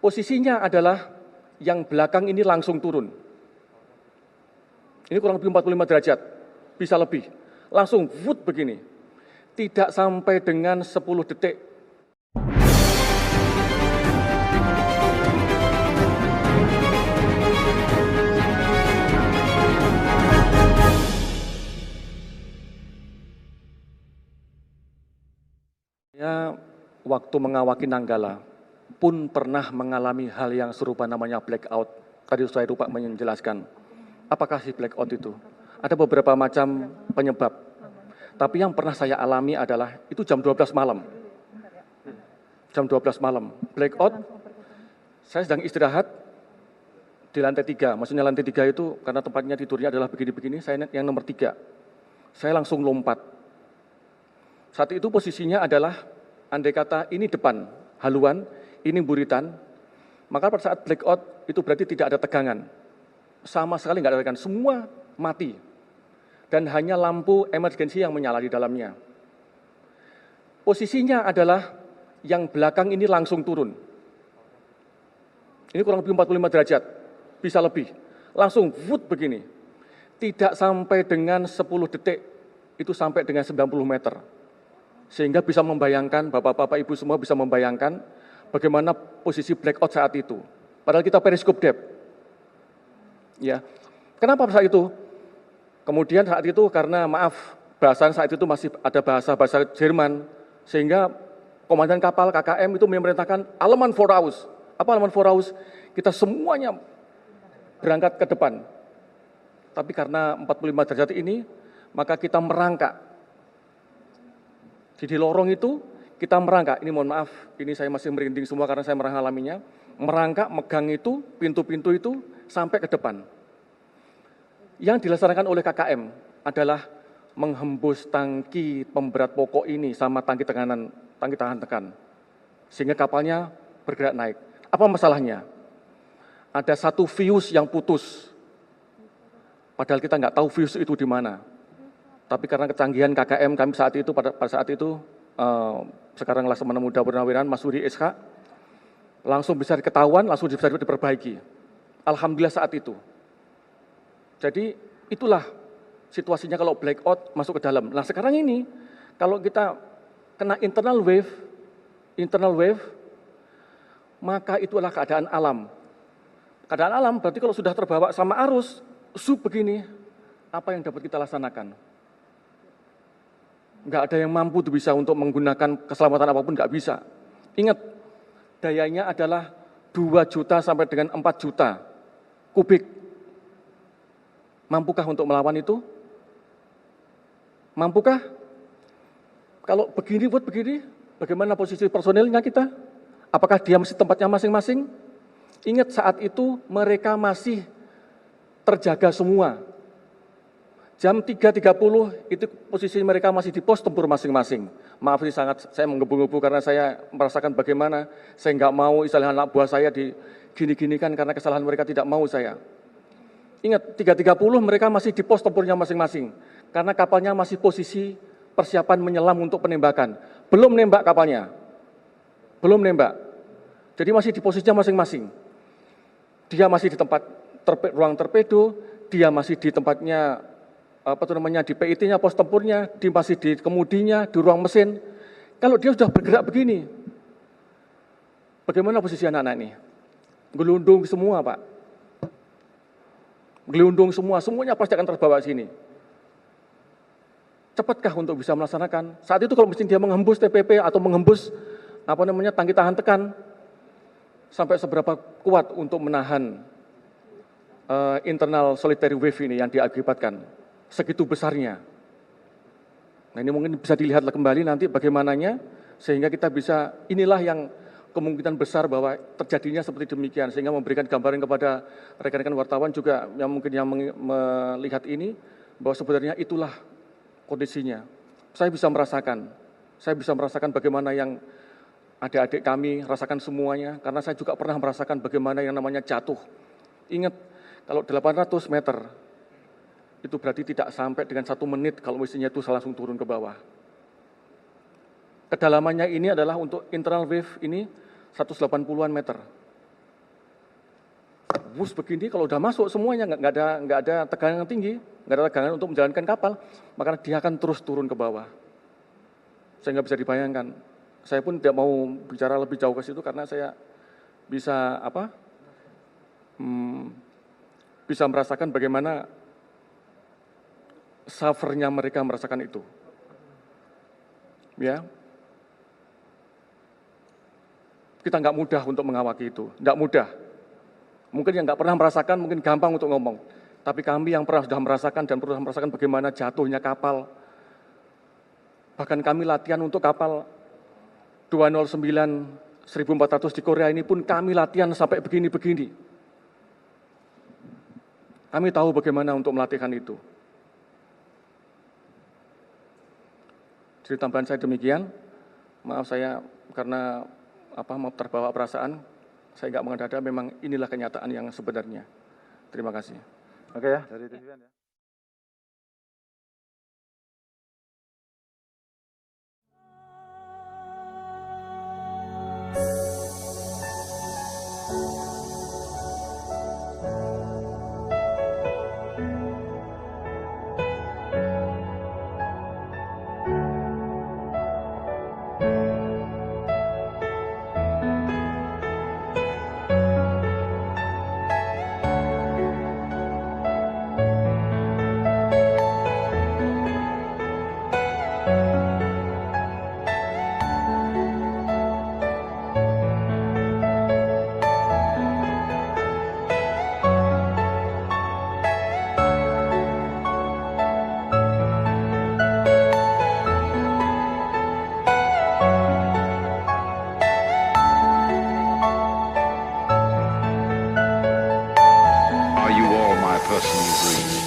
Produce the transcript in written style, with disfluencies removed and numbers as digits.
Posisinya adalah yang belakang ini langsung turun. Ini kurang lebih 45 derajat, bisa lebih. Langsung wood begini. Tidak sampai dengan 10 detik. Saya waktu mengawaki Nanggala pun pernah mengalami hal yang serupa, namanya blackout. Tadi saya lupa menjelaskan. Apakah si blackout itu? Ada beberapa macam penyebab. Tapi yang pernah saya alami adalah itu jam 12 malam. Jam 12 malam. Blackout, saya sedang istirahat di lantai 3. Maksudnya lantai 3 itu karena tempatnya tidurnya adalah begini-begini, saya yang nomor 3. Saya langsung lompat. Saat itu posisinya adalah, andai kata ini depan, haluan, ini buritan, maka pada saat blackout itu berarti tidak ada tegangan. Sama sekali nggak ada tegangan, semua mati. Dan hanya lampu emergensi yang menyala di dalamnya. Posisinya adalah yang belakang ini langsung turun. Ini kurang lebih 45 derajat, bisa lebih. Langsung wood begini. Tidak sampai dengan 10 detik, itu sampai dengan 90 meter. Sehingga bisa membayangkan, bapak-bapak, ibu semua bisa membayangkan bagaimana posisi blackout saat itu. Padahal kita periskop depth. Ya. Kenapa saat itu? Kemudian saat itu karena maaf, bahasan saat itu masih ada bahasa Jerman, sehingga komandan kapal KKM itu memerintahkan Aleman Voraus. Apa Aleman Voraus? Kita semuanya berangkat ke depan. Tapi karena 45 derajat ini, maka kita merangkak. Di lorong itu kita merangkak, ini mohon maaf, ini saya masih merinding semua karena saya mengalaminya, merangkak, megang itu, pintu-pintu itu sampai ke depan. Yang dilaksanakan oleh KKM adalah menghembus tangki pemberat pokok ini sama tangki tahan tekan, sehingga kapalnya bergerak naik. Apa masalahnya? Ada satu fuse yang putus, padahal kita nggak tahu fuse itu di mana. Tapi karena kecanggihan KKM kami saat itu, pada saat itu, sekarang Laksamana Muda Purnawirawan Mas Suri SK, langsung bisa ketahuan, langsung bisa diperbaiki. Alhamdulillah saat itu. Jadi itulah situasinya kalau blackout masuk ke dalam. Nah sekarang ini, kalau kita kena internal wave, maka itu adalah keadaan alam. Keadaan alam berarti kalau sudah terbawa sama arus, begini, apa yang dapat kita laksanakan? Nggak ada yang mampu tuh bisa untuk menggunakan keselamatan apapun, nggak bisa. Ingat, dayanya adalah 2 juta sampai dengan 4 juta kubik. Mampukah untuk melawan itu? Mampukah? Kalau begini, bagaimana posisi personilnya kita? Apakah dia masih tempatnya masing-masing? Ingat saat itu mereka masih terjaga semua. Jam 3.30 itu posisi mereka masih di pos tempur masing-masing. Maaf ini sangat saya menggebu-gebu karena saya merasakan bagaimana saya nggak mau istilah anak buah saya digini-ginikan karena kesalahan mereka tidak mau saya. Ingat 3.30 mereka masih di pos tempurnya masing-masing karena kapalnya masih posisi persiapan menyelam untuk penembakan. Belum nembak kapalnya, belum nembak. Jadi masih di posisinya masing-masing. Dia masih di tempat ruang torpedo, dia masih di tempatnya di PIT-nya, pos tempurnya, masih di kemudinya, di ruang mesin. Kalau dia sudah bergerak begini, bagaimana posisi anak-anak ini? Gelundung semua, Pak. Gelundung semua, semuanya pasti akan terbawa sini. Cepatkah untuk bisa melaksanakan? Saat itu kalau mesin dia menghembus TPP atau menghembus tangki tahan tekan, sampai seberapa kuat untuk menahan internal solitary wave ini yang diakibatkan? Segitu besarnya. Nah ini mungkin bisa dilihat kembali nanti bagaimananya, sehingga kita bisa, inilah yang kemungkinan besar bahwa terjadinya seperti demikian, sehingga memberikan gambaran kepada rekan-rekan wartawan juga yang mungkin yang melihat ini, bahwa sebenarnya itulah kondisinya. Saya bisa merasakan bagaimana yang adik-adik kami rasakan semuanya, karena saya juga pernah merasakan bagaimana yang namanya jatuh. Ingat, kalau 800 meter, itu berarti tidak sampai dengan 1 menit kalau mesinnya itu langsung turun ke bawah. Kedalamannya ini adalah untuk internal wave ini 180-an meter. wus begini, kalau udah masuk semuanya nggak ada tegangan yang tinggi, nggak ada tegangan untuk menjalankan kapal, maka dia akan terus turun ke bawah. Sehingga bisa dibayangkan. Saya pun tidak mau bicara lebih jauh ke situ karena saya bisa bisa merasakan bagaimana suffernya mereka merasakan itu. Ya, kita nggak mudah untuk mengawaki itu, nggak mudah. Mungkin yang nggak pernah merasakan mungkin gampang untuk ngomong, tapi kami yang pernah sudah merasakan dan pernah merasakan bagaimana jatuhnya kapal, bahkan kami latihan untuk kapal 209 1400 di Korea ini pun kami latihan sampai begini-begini. Kami tahu bagaimana untuk melatihkan itu. Jadi tambahan saya demikian, maaf saya karena mau terbawa perasaan, saya nggak mengada-ada, memang inilah kenyataan yang sebenarnya. Terima kasih. Oke ya, dari TVN ya. Are you all my personal dreams?